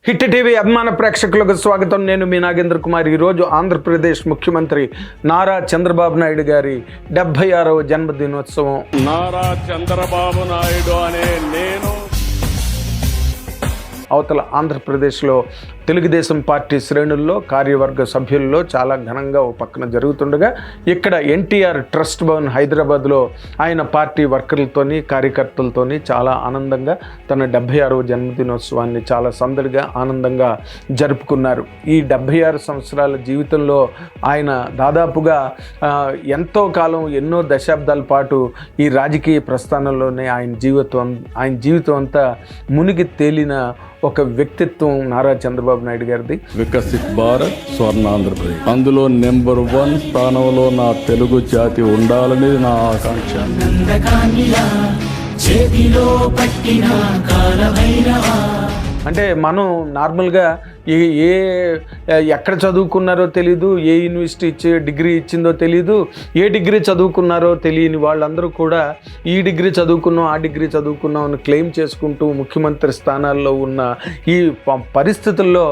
Hit TV అభిమాన ప్రేక్షకులకు స్వాగతం. నేను మీ నాగేంద్ర కుమార్. ఈరోజు ఆంధ్రప్రదేశ్ ముఖ్యమంత్రి నారా చంద్రబాబు నాయుడు గారి 76వ జన్మదినోత్సవం. నారా చంద్రబాబు నాయుడు అనే నేను అవతల ఆంధ్రప్రదేశ్లో తెలుగుదేశం పార్టీ శ్రేణుల్లో కార్యవర్గ సభ్యుల్లో చాలా ఘనంగా ఓ పక్కన జరుగుతుండగా, ఇక్కడ ఎన్టీఆర్ ట్రస్ట్ భవన్ హైదరాబాద్లో ఆయన పార్టీ వర్కర్లతోని కార్యకర్తలతోని చాలా ఆనందంగా తన 76వ జన్మదినోత్సవాన్ని చాలా సందడిగా ఆనందంగా జరుపుకున్నారు. ఈ 76 సంవత్సరాల జీవితంలో ఆయన దాదాపుగా ఎంతో కాలం, ఎన్నో దశాబ్దాల పాటు ఈ రాజకీయ ప్రస్థానంలోనే ఆయన జీవితం అంతా మునిగి తేలిన ఒక వ్యక్తిత్వం నారా చంద్రబాబు నాయుడు గారిది. వికసిత్ భారత్, స్వర్ణ ఆంధ్రప్రదేశ్, అందులో నెంబర్ 1 స్థానంలో నా తెలుగు జాతి ఉండాలనేది నా ఆకాంక్ష. అంటే మనం నార్మల్గా ఎక్కడ చదువుకున్నారో తెలీదు, ఏ యూనివర్సిటీ డిగ్రీ ఇచ్చిందో తెలీదు, ఏ డిగ్రీ చదువుకున్నారో తెలియని వాళ్ళందరూ కూడా ఈ డిగ్రీ చదువుకున్నాం, ఆ డిగ్రీ చదువుకున్నాం అని క్లెయిమ్ చేసుకుంటూ ముఖ్యమంత్రి స్థానాల్లో ఉన్న ఈ పరిస్థితుల్లో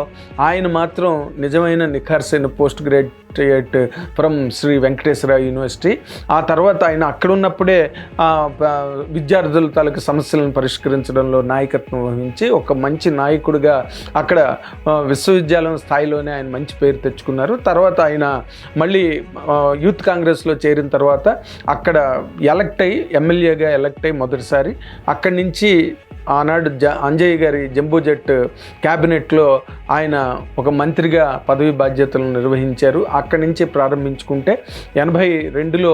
ఆయన మాత్రం నిజమైన నిఖార్సైన post graduate from Sri Venkateswara university. ఆ తర్వాత ఆయన అక్కడ ఉన్నప్పుడే విద్యార్థుల తాలూకు సమస్యలను పరిష్కరించడంలో నాయకత్వం వహించి ఒక మంచి నాయకుడిగా అక్కడ విశ్వవిద్యాలయం స్థాయిలోనే ఆయన మంచి పేరు తెచ్చుకున్నారు. తర్వాత ఆయన మళ్ళీ యూత్ కాంగ్రెస్లో చేరిన తర్వాత అక్కడ ఎమ్మెల్యేగా ఎలక్ట్ అయ్యి మొదటిసారి అక్కడి నుంచి ఆనాడు అంజయ్య గారి జంబో జెట్ క్యాబినెట్లో ఆయన ఒక మంత్రిగా పదవి బాధ్యతలను నిర్వహించారు. అక్కడి నుంచి ప్రారంభించుకుంటే 82లో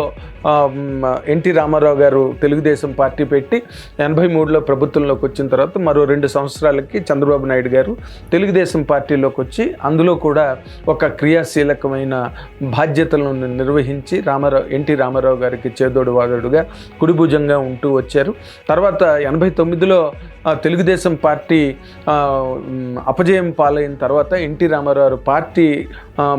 ఎన్టీ రామారావు గారు తెలుగుదేశం పార్టీ పెట్టి 83లో ప్రభుత్వంలోకి వచ్చిన తర్వాత మరో 2 సంవత్సరాలకి చంద్రబాబు నాయుడు గారు తెలుగుదేశం పార్టీలోకి వచ్చి అందులో కూడా ఒక క్రియాశీలకమైన బాధ్యతలను నిర్వహించి ఎన్టీ రామారావు గారికి చేదోడు వాదోడుగా కుడిభుజంగా ఉంటూ వచ్చారు. తర్వాత 89లో తెలుగుదేశం పార్టీ అపజయం పాలైన తర్వాత ఎన్టీ రామారావు పార్టీ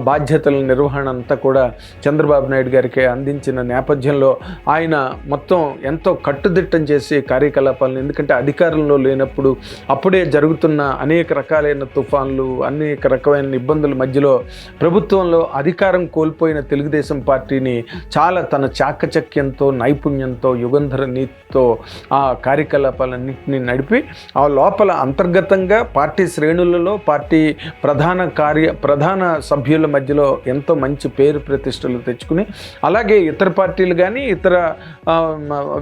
బాధ్యతల నిర్వహణ అంతా కూడా చంద్రబాబు నాయుడు గారికి అందించిన నేపథ్యంలో ఆయన మొత్తం ఎంతో కట్టుదిట్టం చేసి కార్యకలాపాలను, ఎందుకంటే అధికారంలో లేనప్పుడు అప్పుడే జరుగుతున్న అనేక రకాలైన తుఫాన్లు, అనేక రకమైన ఇబ్బందుల మధ్యలో ప్రభుత్వంలో అధికారం కోల్పోయిన తెలుగుదేశం పార్టీని చాలా తన చాకచక్యంతో, నైపుణ్యంతో, యుగంధర నీతితో ఆ కార్యకలాపాలన్నింటినీ నడిపి ఆ లోపల అంతర్గతంగా పార్టీ శ్రేణులలో పార్టీ ప్రధాన సభ్యుల మధ్యలో ఎంతో మంచి పేరు ప్రతిష్టలు తెచ్చుకుని, అలాగే ఇతర పార్టీలు కానీ ఇతర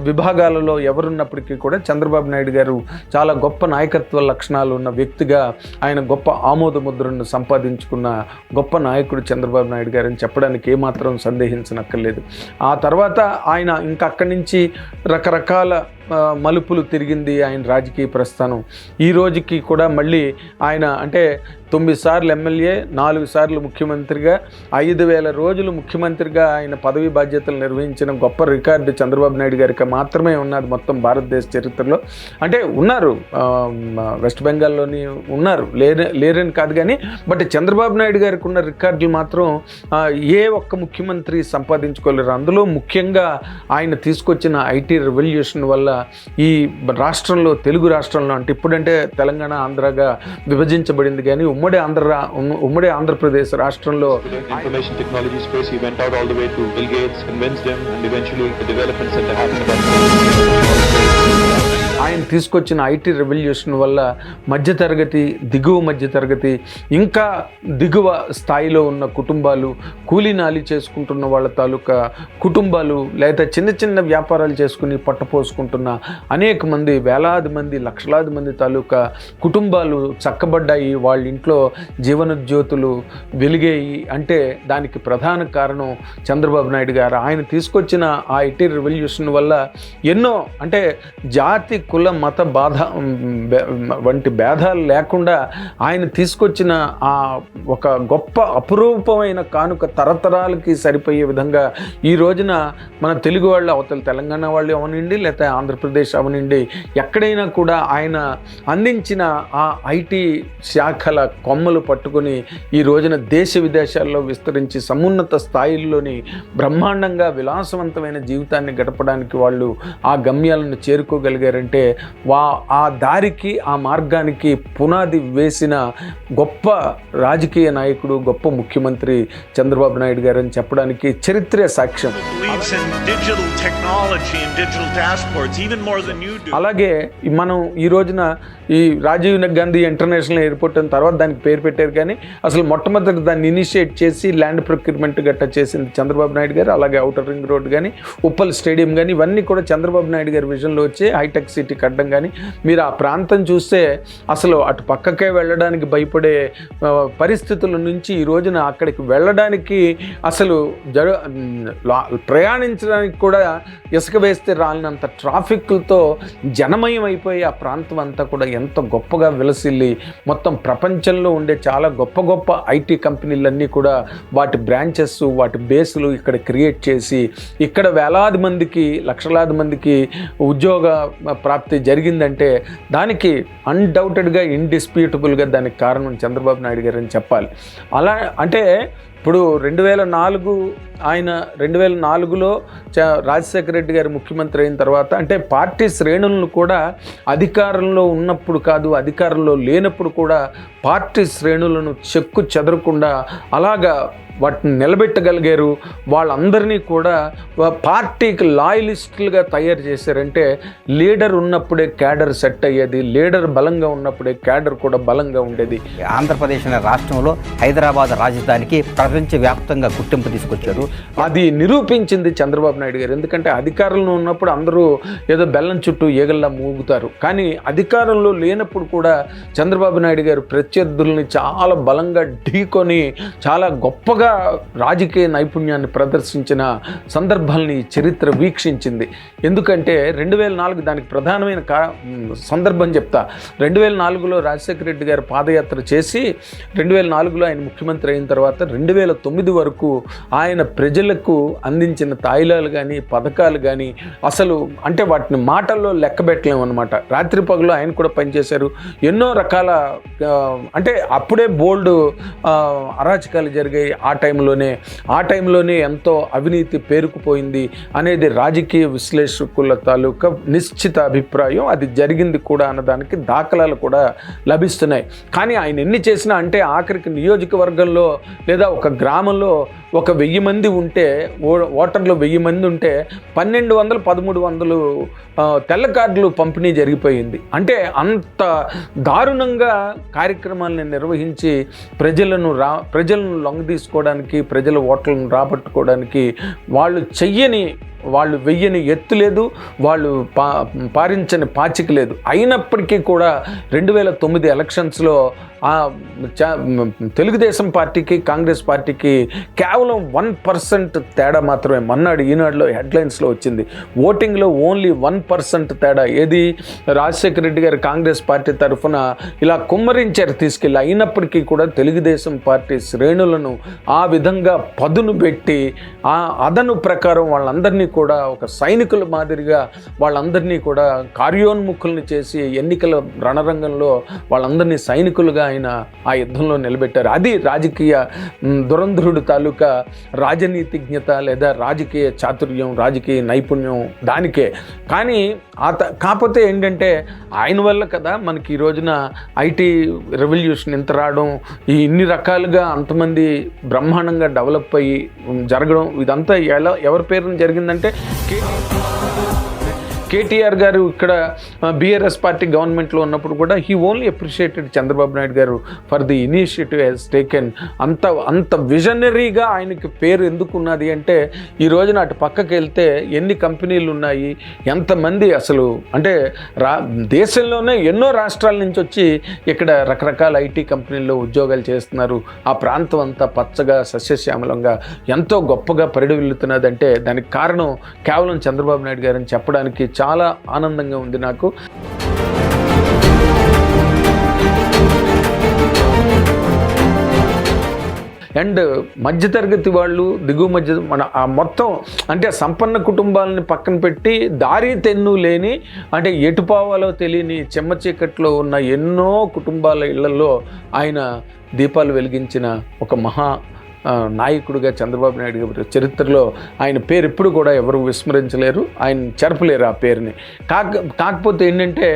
విభాగాలలో ఎవరున్నప్పటికీ కూడా చంద్రబాబు నాయుడు గారు చాలా గొప్ప నాయకత్వ లక్షణాలు ఉన్న వ్యక్తిగా ఆయన గొప్ప ఆమోద ముద్రను సంపాదించుకున్న గొప్ప నాయకుడు చంద్రబాబు నాయుడు గారు అని చెప్పడానికి ఏమాత్రం సందేహించనక్కర్లేదు. ఆ తర్వాత ఆయన ఇంకా అక్కడి నుంచి రకరకాల మలుపులు తిరిగింది ఆయన రాజకీయ ప్రస్థానం. ఈ రోజుకి కూడా మళ్ళీ ఆయన అంటే 9 సార్లు ఎమ్మెల్యే, 4 సార్లు ముఖ్యమంత్రిగా, 5,000 రోజులు ముఖ్యమంత్రిగా ఆయన పదవి బాధ్యతలు నిర్వహించిన గొప్ప రికార్డు చంద్రబాబు నాయుడు గారికి మాత్రమే ఉన్నది మొత్తం భారతదేశ చరిత్రలో. అంటే ఉన్నారు, వెస్ట్ బెంగాల్లోని ఉన్నారు, లేరని కాదు కానీ, బట్ చంద్రబాబు నాయుడు గారికి ఉన్న రికార్డులు మాత్రం ఏ ఒక్క ముఖ్యమంత్రి సంపాదించుకోలేరు. అందులో ముఖ్యంగా ఆయన తీసుకొచ్చిన ఐటీ రెవల్యూషన్ వల్ల ఈ రాష్ట్రంలో, తెలుగు రాష్ట్రంలో, అంటే ఇప్పుడంటే తెలంగాణ ఆంధ్రగా విభజించబడింది కానీ ఉమ్మడి ఆంధ్రప్రదేశ్ రాష్ట్రంలో information technology space, he went out all the way to Bill Gates, convinced him, and eventually the development center happened. ఆయన తీసుకొచ్చిన ఐటీ రెవల్యూషన్ వల్ల మధ్యతరగతి, దిగువ మధ్యతరగతి, ఇంకా దిగువ స్థాయిలో ఉన్న కుటుంబాలు, కూలీనాలి చేసుకుంటున్న వాళ్ళ తాలూకా కుటుంబాలు, లేదా చిన్న చిన్న వ్యాపారాలు చేసుకుని పట్టపోసుకుంటున్న అనేక మంది, వేలాది మంది, లక్షలాది మంది తాలూకా కుటుంబాలు చక్కబడ్డాయి. వాళ్ళ ఇంట్లో జీవనజ్యోతులు వెలిగాయి. అంటే దానికి ప్రధాన కారణం చంద్రబాబు నాయుడు గారు. ఆయన తీసుకొచ్చిన ఆ ఐటీ రెవల్యూషన్ వల్ల ఎన్నో, అంటే జాతి, కుల, మత వంటి భేదాలు లేకుండా ఆయన తీసుకొచ్చిన ఆ ఒక గొప్ప అపురూపమైన కానుక తరతరాలకి సరిపోయే విధంగా ఈ రోజున మన తెలుగు వాళ్ళు, అవతల తెలంగాణ వాళ్ళు అవనండి, లేకపోతే ఆంధ్రప్రదేశ్ అవనండి, ఎక్కడైనా కూడా ఆయన అందించిన ఆ ఐటీ శాఖల కొమ్మలు పట్టుకొని ఈ రోజున దేశ విదేశాల్లో విస్తరించి సమున్నత స్థాయిల్లోని బ్రహ్మాండంగా విలాసవంతమైన జీవితాన్ని గడపడానికి వాళ్ళు ఆ గమ్యాలను చేరుకోగలిగారంటే అంటే ఆ దారికి ఆ మార్గానికి పునాది వేసిన గొప్ప రాజకీయ నాయకుడు, గొప్ప ముఖ్యమంత్రి చంద్రబాబు నాయుడు గారు అని చెప్పడానికి చరిత్ర సాక్ష్యం. అలాగే మనం ఈ రోజున ఈ రాజీవ్ గాంధీ ఇంటర్నేషనల్ ఎయిర్పోర్ట్ అని తర్వాత దానికి పేరు పెట్టారు, కానీ అసలు మొట్టమొదటి దాన్ని ఇనిషియేట్ చేసి ల్యాండ్ ప్రొక్యూర్మెంట్ గట్టా చేసింది చంద్రబాబు నాయుడు గారు. అలాగే ఔటర్ రింగ్ రోడ్ కానీ, ఉప్పల్ స్టేడియం కానీ, ఇవన్నీ కూడా చంద్రబాబు నాయుడు గారి విజన్లో వచ్చే హైటెక్ సిటీ కట్టడం కానీ, మీరు ఆ ప్రాంతం చూస్తే అసలు అటు పక్కకే వెళ్ళడానికి భయపడే పరిస్థితుల నుంచి ఈ రోజున అక్కడికి వెళ్ళడానికి అసలు ప్రయాణించడానికి కూడా ఇసుక వేస్తే రాలినంత ట్రాఫిక్లతో జనమయం అయిపోయి ఆ ప్రాంతం అంతా కూడా ఎంత గొప్పగా విలసిల్లి మొత్తం ప్రపంచంలో ఉండే చాలా గొప్ప గొప్ప ఐటీ కంపెనీలన్నీ కూడా వాటి బ్రాంచెస్, వాటి బేస్లు ఇక్కడ క్రియేట్ చేసి ఇక్కడ వేలాది మందికి, లక్షలాది మందికి ఉద్యోగ ప్రాప్తి జరిగిందంటే దానికి అన్డౌటెడ్గా, ఇండిస్ప్యూటబుల్గా దానికి కారణం చంద్రబాబు నాయుడు గారు అని చెప్పాలి. అలా అంటే ఇప్పుడు 2004 ఆయన 2004లో రాజశేఖర రెడ్డి గారు ముఖ్యమంత్రి అయిన తర్వాత, అంటే పార్టీ శ్రేణులను కూడా అధికారంలో ఉన్నప్పుడు కాదు, అధికారంలో లేనప్పుడు కూడా పార్టీ శ్రేణులను చెక్కు చెదరకుండా అలాగా వాటిని నిలబెట్టగలిగారు. వాళ్ళందరినీ కూడా పార్టీకి లాయలిస్టులుగా తయారు చేశారంటే లీడర్ ఉన్నప్పుడే క్యాడర్ సెట్ అయ్యేది, లీడర్ బలంగా ఉన్నప్పుడే క్యాడర్ కూడా బలంగా ఉండేది. ఆంధ్రప్రదేశ్ అనే రాష్ట్రంలో హైదరాబాద్ రాజధానికి ప్రపంచవ్యాప్తంగా గుర్తింపు తీసుకొచ్చారు. అది నిరూపించింది చంద్రబాబు నాయుడు గారు. ఎందుకంటే అధికారంలో ఉన్నప్పుడు అందరూ ఏదో బెల్లం చుట్టూ ఈగల్లా మూగుతారు, కానీ అధికారంలో లేనప్పుడు కూడా చంద్రబాబు నాయుడు గారు ప్రత్యర్థుల్ని చాలా బలంగా ఢీకొని చాలా గొప్పగా రాజకీయ నైపుణ్యాన్ని ప్రదర్శించిన సందర్భాల్ని చరిత్ర వీక్షించింది. ఎందుకంటే 2004 దానికి ప్రధానమైన సందర్భం చెప్తా. 2004లో రాజశేఖర రెడ్డి గారు పాదయాత్ర చేసి 2004లో ఆయన ముఖ్యమంత్రి అయిన తర్వాత 2009 వరకు ఆయన ప్రజలకు అందించిన తాయిలాలు కానీ, పథకాలు కానీ అసలు అంటే వాటిని మాటల్లో లెక్క పెట్టలేము అనమాట. రాత్రి పగలు ఆయన కూడా పనిచేశారు. ఎన్నో రకాల అంటే అప్పుడే బోల్డ్ అరాచకాలు జరిగాయి. ఆ టైంలోనే ఎంతో అవినీతి పేరుకుపోయింది అనేది రాజకీయ విశ్లేషకుల తాలూకా నిశ్చిత అభిప్రాయం. అది జరిగింది కూడా అన్నదానికి దాఖలాలు కూడా లభిస్తున్నాయి. కానీ ఆయన ఎన్ని చేసినా, అంటే ఆఖరికి నియోజకవర్గంలో లేదా ఒక గ్రామంలో ఒక 1000 మంది ఉంటే, ఓటర్లు 1000 మంది ఉంటే 1200, 1300 తెల్ల కార్డులు పంపిణీ జరిగిపోయింది. అంటే అంత దారుణంగా కార్యక్రమాలను నిర్వహించి ప్రజలను లొంగదీసుకోవడానికి, ప్రజల ఓట్లను రాబట్టుకోవడానికి వాళ్ళు వెయ్యని ఎత్తు లేదు, వాళ్ళు పారించని పాచిక లేదు. అయినప్పటికీ కూడా 2009 ఎలక్షన్స్లో తెలుగుదేశం పార్టీకి, కాంగ్రెస్ పార్టీకి కేవలం 1% తేడా మాత్రమే. మన్నాడు ఈనాడులో హెడ్లైన్స్లో వచ్చింది, ఓటింగ్లో ఓన్లీ 1% తేడా. ఏది రాజశేఖర రెడ్డి గారు కాంగ్రెస్ పార్టీ తరఫున ఇలా కుమ్మరించారు తీసుకెళ్ళి. అయినప్పటికీ కూడా తెలుగుదేశం పార్టీ శ్రేణులను ఆ విధంగా పదును పెట్టి ఆ అదను ప్రకారం వాళ్ళందరినీ కూడా ఒక సైనికుల మాదిరిగా వాళ్ళందరినీ కూడా కార్యోన్ముఖుల్ని చేసి ఎన్నికల రణరంగంలో వాళ్ళందరినీ సైనికులుగా ఆయన ఆ యుద్ధంలో నిలబెట్టారు. అది రాజకీయ దురంధరుడు తాలూకా రాజనీతిజ్ఞత లేదా రాజకీయ చాతుర్యం, రాజకీయ నైపుణ్యం దానికే. కానీ కాకపోతే ఏంటంటే ఆయన వల్ల కదా మనకి ఈ రోజున ఐటీ రెవల్యూషన్ ఇంత రావడం, ఇన్ని రకాలుగా అంతమంది బ్రహ్మాండంగా డెవలప్ అయ్యి జరగడం, ఇదంతా ఎవరి పేరున జరిగిందంటే కేటీఆర్ గారు ఇక్కడ బీఆర్ఎస్ పార్టీ గవర్నమెంట్లో ఉన్నప్పుడు కూడా he only appreciated Chandrababu Naidu garu for the initiative he's taken. అంత విజనరీగా ఆయనకి పేరు ఎందుకు ఉన్నది అంటే, ఈ రోజున అటు పక్కకి వెళ్తే ఎన్ని కంపెనీలు ఉన్నాయి, ఎంతమంది అసలు అంటే దేశంలోనే ఎన్నో రాష్ట్రాల నుంచి వచ్చి ఇక్కడ రకరకాల ఐటీ కంపెనీల్లో ఉద్యోగాలు చేస్తున్నారు. ఆ ప్రాంతం అంతా పచ్చగా సస్యశ్యామలంగా ఎంతో గొప్పగా పరిడవిల్లుతున్నదంటే దానికి కారణం కేవలం చంద్రబాబు నాయుడు గారని చెప్పడానికి చాలా ఆనందంగా ఉంది నాకు. అండ్ మధ్యతరగతి వాళ్ళు, దిగువ మధ్య మొత్తం అంటే సంపన్న కుటుంబాలని పక్కన పెట్టి దారి తెన్ను లేని, అంటే ఎటు పోవాలో తెలియని చెమ్మ చీకట్లో ఉన్న ఎన్నో కుటుంబాల ఇళ్లలో ఆయన దీపాలు వెలిగించిన ఒక మహా నాయకుడిగా చంద్రబాబు నాయుడు గారి చరిత్రలో ఆయన పేరు ఎప్పుడు కూడా ఎవరు విస్మరించలేరు, ఆయన చెరపలేరు ఆ పేరుని. కాకపోతే ఏంటంటే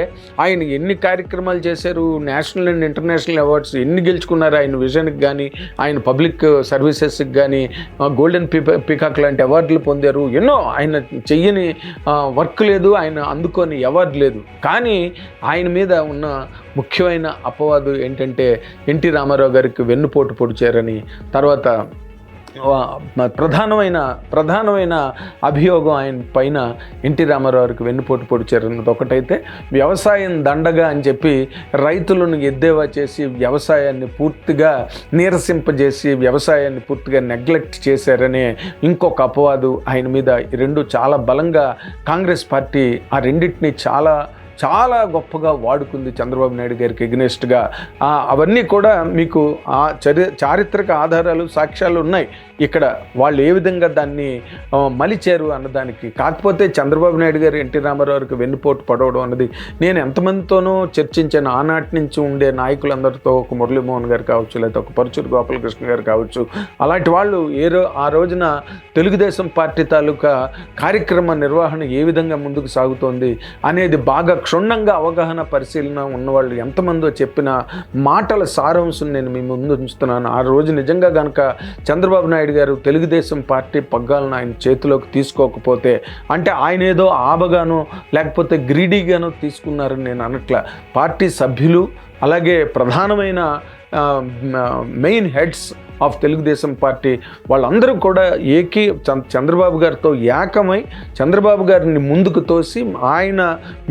ఆయన ఎన్ని కార్యక్రమాలు చేశారు, నేషనల్ అండ్ ఇంటర్నేషనల్ అవార్డ్స్ ఎన్ని గెలుచుకున్నారు, ఆయన విజన్కి కానీ ఆయన పబ్లిక్ సర్వీసెస్కి కానీ గోల్డెన్ పీకాక్ లాంటి అవార్డులు పొందారు. ఎన్నో ఆయన చెయ్యని వర్క్ లేదు, ఆయన అందుకొని అవార్డు లేదు. కానీ ఆయన మీద ఉన్న ముఖ్యమైన అపవాదు ఏంటంటే ఎన్టీ రామారావు గారికి వెన్నుపోటు పొడిచారని, తర్వాత ప్రధానమైన అభియోగం ఆయన పైన ఎన్టీ రామారావు గారికి వెన్నుపోటు పొడిచారన్నది ఒకటైతే, వ్యవసాయం దండగా అని చెప్పి రైతులను ఎద్దేవా చేసి వ్యవసాయాన్ని పూర్తిగా నీరసింపజేసి వ్యవసాయాన్ని పూర్తిగా నెగ్లెక్ట్ చేశారనే ఇంకొక అపవాదు ఆయన మీద. ఈ రెండు చాలా బలంగా కాంగ్రెస్ పార్టీ ఆ రెండింటిని చాలా గొప్పగా వాడుకుంది చంద్రబాబు నాయుడు గారికి ఎగ్నెస్ట్గా. అవన్నీ కూడా మీకు ఆ చారిత్రక ఆధారాలు, సాక్ష్యాలు ఉన్నాయి ఇక్కడ, వాళ్ళు ఏ విధంగా దాన్ని మలిచారు అన్నదానికి. కాకపోతే చంద్రబాబు నాయుడు గారు ఎన్టీ రామారావు గారికి వెన్నుపోటు పడవడం అన్నది నేను ఎంతమందితోనూ చర్చించాను. ఆనాటి నుంచి ఉండే నాయకులందరితో, ఒక మురళీమోహన్ గారు కావచ్చు, లేకపోతే ఒక పరుచూరు గోపాలకృష్ణ గారు కావచ్చు, అలాంటి వాళ్ళు ఆ రోజున తెలుగుదేశం పార్టీ తాలూకా కార్యక్రమ నిర్వహణ ఏ విధంగా ముందుకు సాగుతోంది అనేది బాగా క్షుణ్ణంగా అవగాహన పరిశీలన ఉన్నవాళ్ళు ఎంతమందో చెప్పిన మాటల సారాంశం నేను మీ ముందు ఉంచుతున్నాను. ఆ రోజు నిజంగా కనుక చంద్రబాబు నాయుడు గారు తెలుగుదేశం పార్టీ పగ్గాలను ఆయన చేతిలోకి తీసుకోకపోతే, అంటే ఆయన ఏదో ఆబగానో లేకపోతే గ్రీడీగానో తీసుకున్నారని నేను అనట్లా. పార్టీ సభ్యులు అలాగే ప్రధానమైన main heads of Telugu Desam party వాళ్ళందరూ కూడా చంద్రబాబు గారితో ఏకమై చంద్రబాబు గారిని ముందుకు తోసి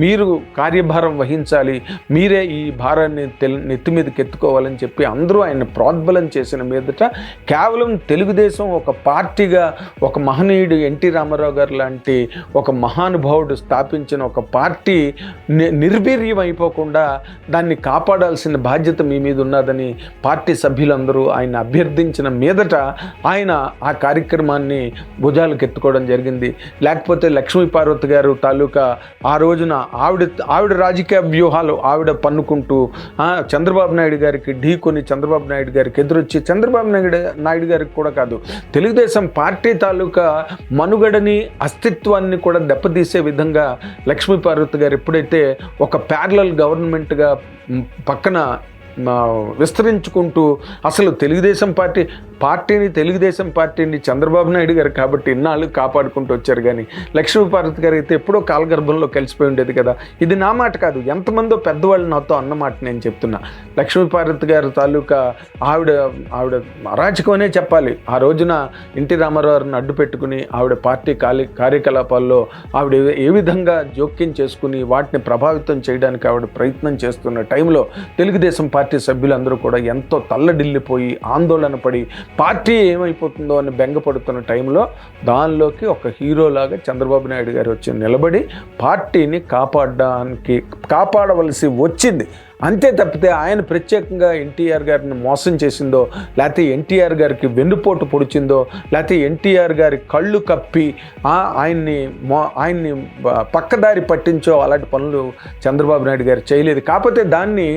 మీరు కార్యభారం వహించాలి, మీరే ఈ భారాన్ని నెత్తి మీదకి ఎత్తుకోవాలని చెప్పి అందరూ ఆయన ప్రోద్బలం చేసిన మీదట కేవలం తెలుగుదేశం ఒక పార్టీగా ఒక మహనీయుడు ఎన్టీ రామారావు గారు లాంటి ఒక మహానుభావుడు స్థాపించిన ఒక పార్టీ నిర్వీర్యం అయిపోకుండా దాన్ని కాపాడాల్సిన బాధ్యత మీ మీద ఉన్నదని పార్టీ సభ్యులందరూ ఆయన అభ్యర్థించిన మీదట ఆయన ఆ కార్యక్రమాన్ని భుజాలకు ఎత్తుకోవడం జరిగింది. లేకపోతే లక్ష్మీపార్వతి గారు తాలూకా ఆ రోజున ఆవిడ రాజకీయ వ్యూహాలు ఆవిడ పన్నుకుంటూ చంద్రబాబు నాయుడు గారికి ఢీకొని చంద్రబాబు నాయుడు గారికి ఎదురొచ్చి, చంద్రబాబు నాయుడు గారికి కూడా కాదు, తెలుగుదేశం పార్టీ తాలూకా మనుగడని అస్తిత్వాన్ని కూడా దెబ్బతీసే విధంగా లక్ష్మీపార్వతి గారు ఎప్పుడైతే ఒక ప్యారలల్ గవర్నమెంట్గా పక్కన విస్తరించుకుంటూ అసలు తెలుగుదేశం పార్టీని చంద్రబాబు నాయుడు గారు కాబట్టి ఇన్నాళ్ళు కాపాడుకుంటూ వచ్చారు. కానీ లక్ష్మీపార్వతి గారు అయితే ఎప్పుడో కాలగర్భంలో కలిసిపోయి ఉండేది కదా. ఇది నా మాట కాదు, ఎంతమందో పెద్దవాళ్ళు నాతో అన్నమాట నేను చెప్తున్నా. లక్ష్మీపార్వతి గారు తాలూకా ఆవిడ అరాచకమనే చెప్పాలి. ఆ రోజున ఎన్టీ రామారావుని అడ్డు పెట్టుకుని ఆవిడ పార్టీ కార్యకలాపాల్లో ఆవిడ ఏ విధంగా జోక్యం చేసుకుని వాటిని ప్రభావితం చేయడానికి ఆవిడ ప్రయత్నం చేస్తున్న టైంలో తెలుగుదేశం పార్టీ సభ్యులందరూ కూడా ఎంతో తల్లడిల్లిపోయి ఆందోళన పడి పార్టీ ఏమైపోతుందో అని బెంగపడుతున్న టైంలో దానిలోకి ఒక హీరోలాగా చంద్రబాబు నాయుడు గారు వచ్చి నిలబడి పార్టీని కాపాడవలసి వచ్చింది. అంతే తప్పితే ఆయన ప్రత్యేకంగా ఎన్టీఆర్ గారిని మోసం చేసిందో, లేకపోతే ఎన్టీఆర్ గారికి వెన్నుపోటు పొడిచిందో, లేకపోతే ఎన్టీఆర్ గారి కళ్ళు కప్పి ఆయన్ని పక్కదారి పట్టించో అలాంటి పనులు చంద్రబాబు నాయుడు గారు చేయలేదు. కాకపోతే దాన్ని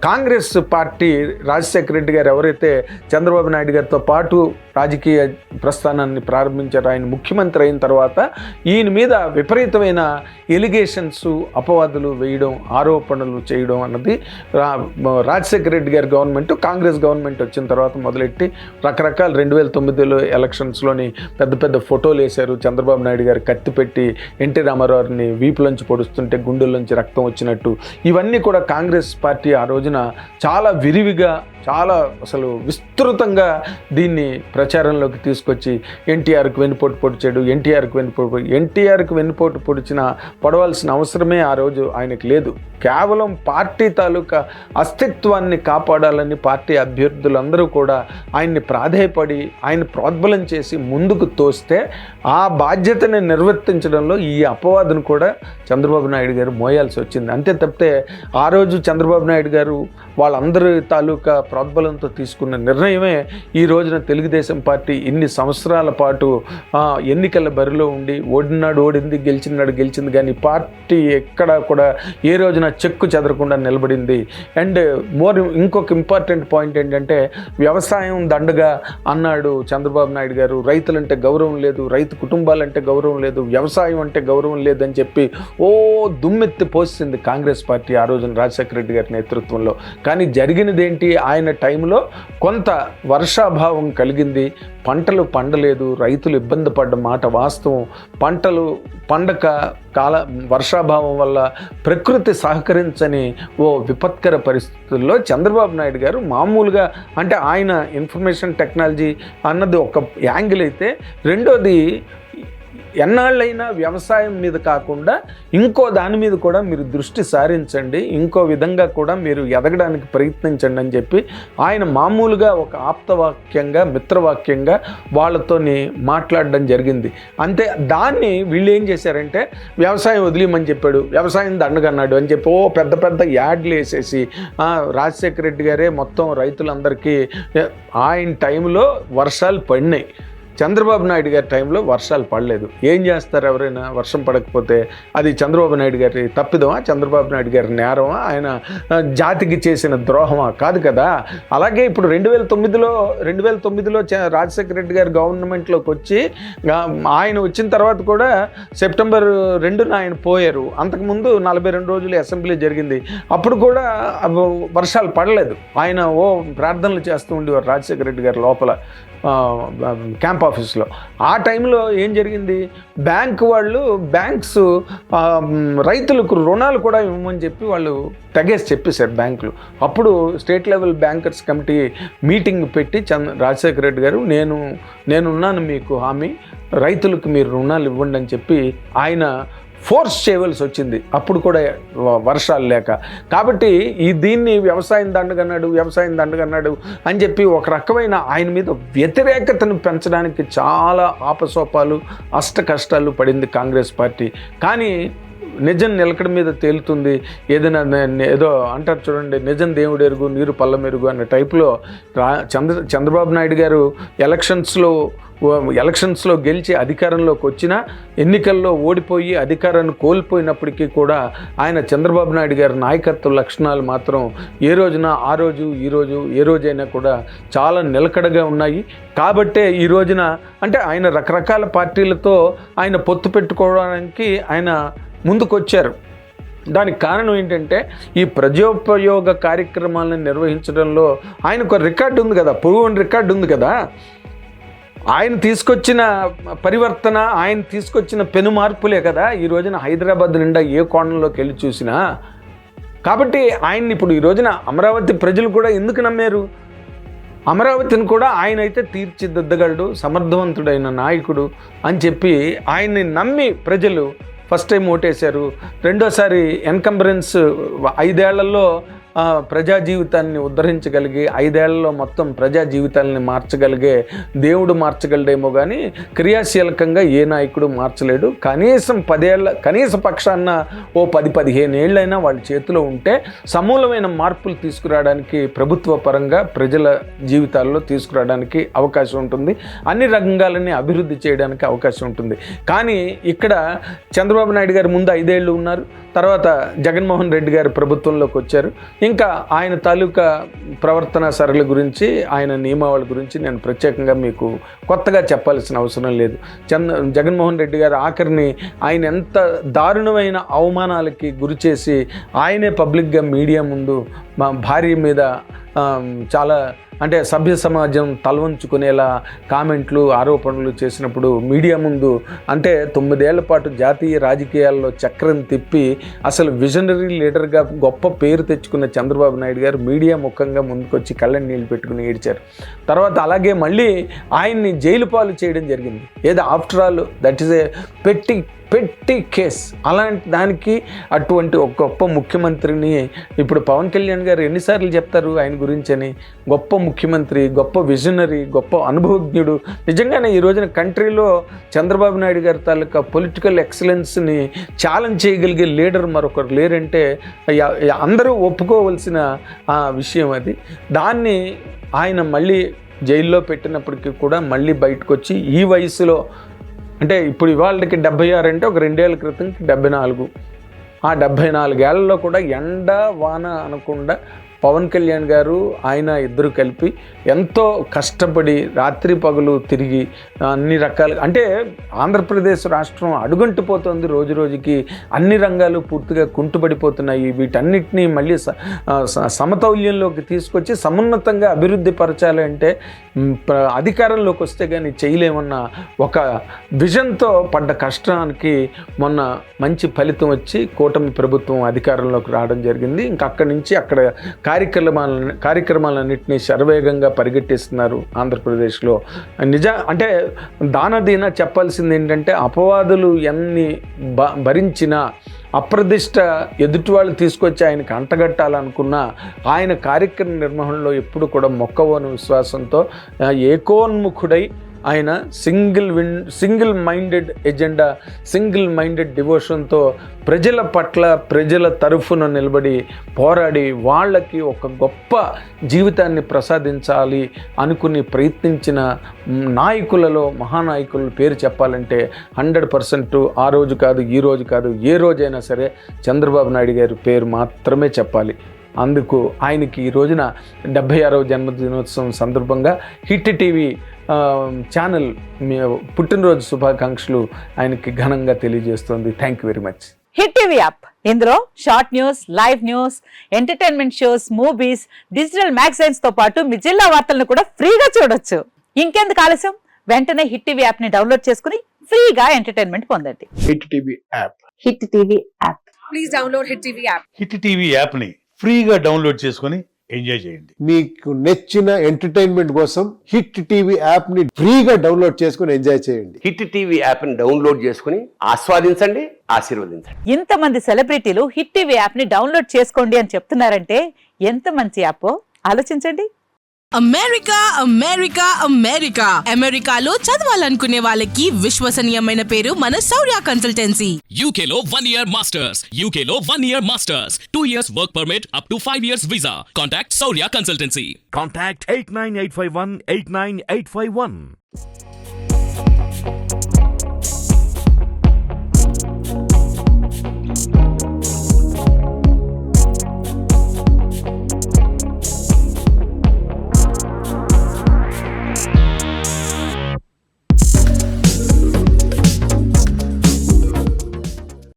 కాంగ్రెస్ పార్టీ రాజశేఖర రెడ్డి గారు ఎవరైతే చంద్రబాబు నాయుడు గారితో పాటు రాజకీయ ప్రస్థానాన్ని ప్రారంభించారు, ఆయన ముఖ్యమంత్రి అయిన తర్వాత ఈయన మీద విపరీతమైన ఎలిగేషన్స్, అపవాదులు వేయడం, ఆరోపణలు చేయడం అన్నది రాజశేఖర రెడ్డి గారి గవర్నమెంట్, కాంగ్రెస్ గవర్నమెంట్ వచ్చిన తర్వాత మొదలెట్టి రకరకాల 2009 ఎలక్షన్స్లోని పెద్ద ఫోటోలు వేశారు. చంద్రబాబు నాయుడు గారు కత్తి పెట్టి ఎన్టీ రామారావుని వీపులోంచి పొడుస్తుంటే గుండెల్లోంచి రక్తం వచ్చినట్టు, ఇవన్నీ కూడా కాంగ్రెస్ పార్టీ ఆ రోజున చాలా విరివిగా, చాలా అసలు విస్తృతంగా దీన్ని ప్రచారంలోకి తీసుకొచ్చి ఎన్టీఆర్కి వెన్నుపోటు పొడిచాడు, ఎన్టీఆర్కి వెన్నుపోటు పొడవాల్సిన అవసరమే ఆ రోజు ఆయనకు లేదు. కేవలం పార్టీ తాలూకా అస్తిత్వాన్ని కాపాడాలని పార్టీ అభ్యర్థులందరూ కూడా ఆయన్ని ప్రాధేయపడి ఆయన ప్రోద్బలం చేసి ముందుకు తోస్తే ఆ బాధ్యతని నిర్వర్తించడంలో ఈ అపవాదును కూడా చంద్రబాబు నాయుడు గారు మోయాల్సి వచ్చింది. అంతే తప్పితే ఆ రోజు చంద్రబాబు నాయుడు గారు వాళ్ళందరి తాలూకా ప్రోద్బలంతో తీసుకున్న నిర్ణయమే ఈ రోజున తెలుగుదేశం పార్టీ ఇన్ని సంవత్సరాల పాటు ఎన్నికల బరిలో ఉండి ఓడినాడు ఓడింది, గెలిచినాడు గెలిచింది, కానీ పార్టీ ఎక్కడా కూడా ఏ రోజున చెక్కు చెదరకుండా నిలబడింది. అండ్ ఇంకొక ఇంపార్టెంట్ పాయింట్ ఏంటంటే వ్యవసాయం దండగా అన్నాడు చంద్రబాబు నాయుడు గారు. రైతులంటే గౌరవం లేదు, రైతు కుటుంబాలంటే గౌరవం లేదు, వ్యవసాయం అంటే గౌరవం లేదని చెప్పి దుమ్మెత్తి పోసింది కాంగ్రెస్ పార్టీ ఆ రోజున రాజశేఖర రెడ్డి గారి నేతృత్వంలో. కానీ జరిగినది ఏంటి? ఆయన టైంలో కొంత వర్షాభావం కలిగింది, పంటలు పండలేదు, రైతులు ఇబ్బంది పడ్డ మాట వాస్తవం. పంటలు పండక వర్షాభావం వల్ల ప్రకృతి సహకరించని విపత్కర పరిస్థితుల్లో చంద్రబాబు నాయుడు గారు మామూలుగా, అంటే ఆయన ఇన్ఫర్మేషన్ టెక్నాలజీ అన్నది ఒక యాంగిల్ అయితే, రెండోది ఎన్నాళ్ళైనా వ్యవసాయం మీద కాకుండా ఇంకో దాని మీద కూడా మీరు దృష్టి సారించండి, ఇంకో విధంగా కూడా మీరు ఎదగడానికి ప్రయత్నించండి అని చెప్పి ఆయన మామూలుగా ఒక ఆప్తవాక్యంగా, మిత్రవాక్యంగా వాళ్ళతోని మాట్లాడడం జరిగింది. అంతే. దాన్ని వీళ్ళు ఏం చేశారంటే వ్యవసాయం వదిలేయమని చెప్పాడు, వ్యవసాయం దండగన్నాడు అని చెప్పి పెద్ద పెద్ద యాడ్లు వేసేసి రాజశేఖర రెడ్డి గారే మొత్తం రైతులందరికీ, ఆయన టైంలో వర్షాలు పడినాయి, చంద్రబాబు నాయుడు గారి టైంలో వర్షాలు పడలేదు. ఏం చేస్తారు? ఎవరైనా వర్షం పడకపోతే అది చంద్రబాబు నాయుడు గారి తప్పిదమా? చంద్రబాబు నాయుడు గారి నేరమా? ఆయన జాతికి చేసిన ద్రోహమా? కాదు కదా. అలాగే ఇప్పుడు 2009లో రాజశేఖర రెడ్డి గారి గవర్నమెంట్లోకి వచ్చి ఆయన వచ్చిన తర్వాత కూడా సెప్టెంబర్ 2న ఆయన పోయారు. అంతకుముందు 42 రోజులు అసెంబ్లీ జరిగింది, అప్పుడు కూడా వర్షాలు పడలేదు. ఆయన ప్రార్థనలు చేస్తూ ఉండేవారు రాజశేఖర రెడ్డి గారి లోపల క్యాంప్ ఆఫీస్లో. ఆ టైంలో ఏం జరిగింది? బ్యాంక్స్ రైతులకు రుణాలు కూడా ఇవ్వమని చెప్పి వాళ్ళు తెగేసి చెప్పేశారు బ్యాంకులు. అప్పుడు state level bankers committee meeting పెట్టి రాజశేఖర రెడ్డి గారు నేనున్నాను మీకు హామీ, రైతులకు మీరు రుణాలు ఇవ్వండి అని చెప్పి ఆయన ఫోర్స్ చేయవలసి వచ్చింది, అప్పుడు కూడా వర్షాలు లేక. కాబట్టి దీన్ని వ్యవసాయం దండగన్నాడు అని చెప్పి ఒక రకమైన ఆయన మీద వ్యతిరేకతను పెంచడానికి చాలా ఆపసోపాలు, అష్ట కష్టాలు పడింది కాంగ్రెస్ పార్టీ. కానీ నిజం నిలకడ మీద తేలుతుంది. ఏదో అంటారు చూడండి, నిజం దేవుడు ఎరుగు, నీరు పల్ల మెరుగు అన్న టైప్లో చంద్రబాబు నాయుడు గారు ఎలక్షన్స్లో గెలిచి అధికారంలోకి వచ్చినా, ఎన్నికల్లో ఓడిపోయి అధికారాన్ని కోల్పోయినప్పటికీ కూడా ఆయన చంద్రబాబు నాయుడు గారి నాయకత్వ లక్షణాలు మాత్రం ఏ రోజైనా కూడా చాలా నిలకడగా ఉన్నాయి. కాబట్టే ఈ రోజున అంటే ఆయన రకరకాల పార్టీలతో ఆయన పొత్తు పెట్టుకోవడానికి ఆయన ముందుకొచ్చారు. దానికి కారణం ఏంటంటే ఈ ప్రజోపయోగ కార్యక్రమాలను నిర్వహించడంలో ఆయనకు రికార్డు ఉంది కదా, పొరుగున రికార్డు ఉంది కదా. ఆయన తీసుకొచ్చిన పరివర్తన, ఆయన తీసుకొచ్చిన పెను మార్పులే కదా ఈ రోజున హైదరాబాద్ నిండా ఏ కోణంలోకి వెళ్ళి చూసినా. కాబట్టి ఆయన్ని ఇప్పుడు ఈ రోజున అమరావతి ప్రజలు కూడా ఎందుకు నమ్మారు? అమరావతిని కూడా ఆయన అయితే తీర్చిదిద్దగలడు, సమర్థవంతుడైన నాయకుడు అని చెప్పి ఆయన్ని నమ్మి ప్రజలు ఫస్ట్ టైం ఓటేశారు. రెండోసారి ఎన్కంబరెన్స్ 5 ఏళ్లలో ప్రజా జీవితాన్ని ఉద్ధరించగలిగి 5 ఏళ్లలో మొత్తం ప్రజా జీవితాలని మార్చగలిగే దేవుడు మార్చగలడేమో కానీ క్రియాశీలకంగా ఏ నాయకుడు మార్చలేడు. కనీసం 10 ఏళ్ళ కనీస పక్షాన 10-15 ఏళ్ళైనా వాళ్ళ చేతిలో ఉంటే సమూలమైన మార్పులు తీసుకురావడానికి, ప్రభుత్వ పరంగా ప్రజల జీవితాల్లో తీసుకురావడానికి అవకాశం ఉంటుంది, అన్ని రంగాలని అభివృద్ధి చేయడానికి అవకాశం ఉంటుంది. కానీ ఇక్కడ చంద్రబాబు నాయుడు గారు ముందు 5 ఏళ్ళు ఉన్నారు, తర్వాత జగన్మోహన్ రెడ్డి గారు ప్రభుత్వంలోకి వచ్చారు. ఇంకా ఆయన తాలూకా ప్రవర్తన సరళి గురించి, ఆయన నియమావళి గురించి నేను ప్రత్యేకంగా మీకు కొత్తగా చెప్పాల్సిన అవసరం లేదు. జగన్మోహన్ రెడ్డి గారు ఆఖరిని ఆయన ఎంత దారుణమైన అవమానాలకి గురి చేసి ఆయనే పబ్లిక్గా మీడియా ముందు మా భార్య మీద చాలా అంటే సభ్య సమాజం తలవంచుకునేలా కామెంట్లు, ఆరోపణలు చేసినప్పుడు మీడియా ముందు అంటే 9 ఏళ్ల పాటు జాతీయ రాజకీయాల్లో చక్రం తిప్పి అసలు విజనరీ లీడర్గా గొప్ప పేరు తెచ్చుకున్న చంద్రబాబు నాయుడు గారు మీడియా ముఖంగా ముందుకొచ్చి కళ్ళని నీళ్ళు పెట్టుకుని ఏడ్చారు. తర్వాత అలాగే మళ్ళీ ఆయన్ని జైలు పాలు చేయడం జరిగింది. ఏదో after all that is a పెట్టి పెట్టి కేస్. అలాంటి దానికి అటువంటి ఒక గొప్ప ముఖ్యమంత్రిని ఇప్పుడు పవన్ కళ్యాణ్ గారు ఎన్నిసార్లు చెప్తారు ఆయన గురించి అని. గొప్ప ముఖ్యమంత్రి, గొప్ప విజనరీ, గొప్ప అనుభవజ్ఞుడు. నిజంగానే ఈ రోజున కంట్రీలో చంద్రబాబు నాయుడు గారి తాలూకా పొలిటికల్ ఎక్సలెన్స్ని ఛాలెంజ్ చేయగలిగే లీడర్ మరొకరు లేరంటే అందరూ ఒప్పుకోవలసిన విషయం అది. దాన్ని ఆయన మళ్ళీ జైల్లో పెట్టినప్పటికీ కూడా మళ్ళీ బయటకు వచ్చి ఈ వయసులో, అంటే ఇప్పుడు ఇవాళకి 76 అంటే ఒక 2 ఏళ్ల క్రితంకి 74. ఆ 74 ఏళ్లలో కూడా ఎండ వాన అనకుండా పవన్ కళ్యాణ్ గారు ఆయన ఇద్దరు కలిపి ఎంతో కష్టపడి రాత్రి పగలు తిరిగి అన్ని రకాలు, అంటే ఆంధ్రప్రదేశ్ రాష్ట్రం అడుగంటిపోతుంది రోజు రోజుకి. అన్ని రంగాలు పూర్తిగా కుంటుపడిపోతున్నాయి. వీటన్నిటినీ మళ్ళీ సమతౌల్యంలోకి తీసుకొచ్చి సమున్నతంగా అభివృద్ధి పరచాలి అంటే అధికారంలోకి వస్తే కానీ చేయలేమన్న ఒక విజన్తో పడ్డ కష్టానికి మొన్న మంచి ఫలితం వచ్చి కూటమి ప్రభుత్వం అధికారంలోకి రావడం జరిగింది. ఇంకా అక్కడి నుంచి అక్కడ కార్యక్రమాలన్నింటినీ శరవేగంగా పరిగెట్టిస్తున్నారు ఆంధ్రప్రదేశ్లో. అంటే దానదీన చెప్పాల్సింది ఏంటంటే అపవాదులు ఎన్ని భరించినా, అప్రదిష్ట ఎదుటి వాళ్ళు తీసుకొచ్చి ఆయనకు అంటగట్టాలనుకున్న ఆయన కార్యక్రమ నిర్వహణలో ఎప్పుడు కూడా మొక్కవోని విశ్వాసంతో ఏకోన్ముఖుడై ఆయన single minded agenda, single minded డివోషన్తో ప్రజల పట్ల, ప్రజల తరఫున నిలబడి పోరాడి వాళ్ళకి ఒక గొప్ప జీవితాన్ని ప్రసాదించాలి అనుకుని ప్రయత్నించిన నాయకులలో, మహానాయకుల పేరు చెప్పాలంటే 100% ఆ రోజు కాదు, ఈ రోజు కాదు, ఏ రోజైనా సరే చంద్రబాబు నాయుడు గారి పేరు మాత్రమే చెప్పాలి. అందుకు ఆయనకి ఈ రోజున 76వ జన్మదినోత్సవం సందర్భంగా హిట్ టీవీ ఛానల్ పుట్టినరోజు శుభాకాంక్షలు ఆయనకి ఘనంగా తెలియజేస్తుంది. Thank you very much. Hit TV app, ఇందులో short news, live news, entertainment shows, movies, digital magazines తో పాటు మీ జిల్లా వార్తలను కూడా ఫ్రీగా చూడొచ్చు. ఇంకెందుకు ఆలస్యం, వెంటనే హిట్ టీవీ యాప్ ని డౌన్లోడ్ చేసుకుని ఫ్రీగా ఎంటర్టైన్మెంట్ పొందండి. Hit TV app. Hit TV app. Please download hit TV app. Hit TV యాప్ని ఫ్రీగా డౌన్లోడ్ చేసుకొని ఎంజాయ్ చేయండి. మీకు నచ్చిన ఎంటర్టైన్మెంట్ కోసం హిట్ టీవీ యాప్ ని ఫ్రీగా డౌన్లోడ్ చేసుకుని ఎంజాయ్ చేయండి. హిట్ టీవీ యాప్ ని డౌన్లోడ్ చేసుకుని ఆస్వాదించండి, ఆశీర్వదించండి. ఇంతమంది సెలబ్రిటీలు హిట్ టీవీ యాప్ ని డౌన్లోడ్ చేసుకోండి అని చెప్తున్నారంటే ఎంత మంచి యాప్ ఆలోచించండి. అమెరికా అమెరికా అమెరికా అమెరికాలో చదవాలనుకునే వాళ్ళకి విశ్వసనీయమైన పేరు మన శౌర్య కన్సల్టెన్సీ. UK లో 1 year masters, UK లో 1 year masters, 2 years work permit up to 5 years visa. Contact Saurya Consultancy. Contact 89851 89851.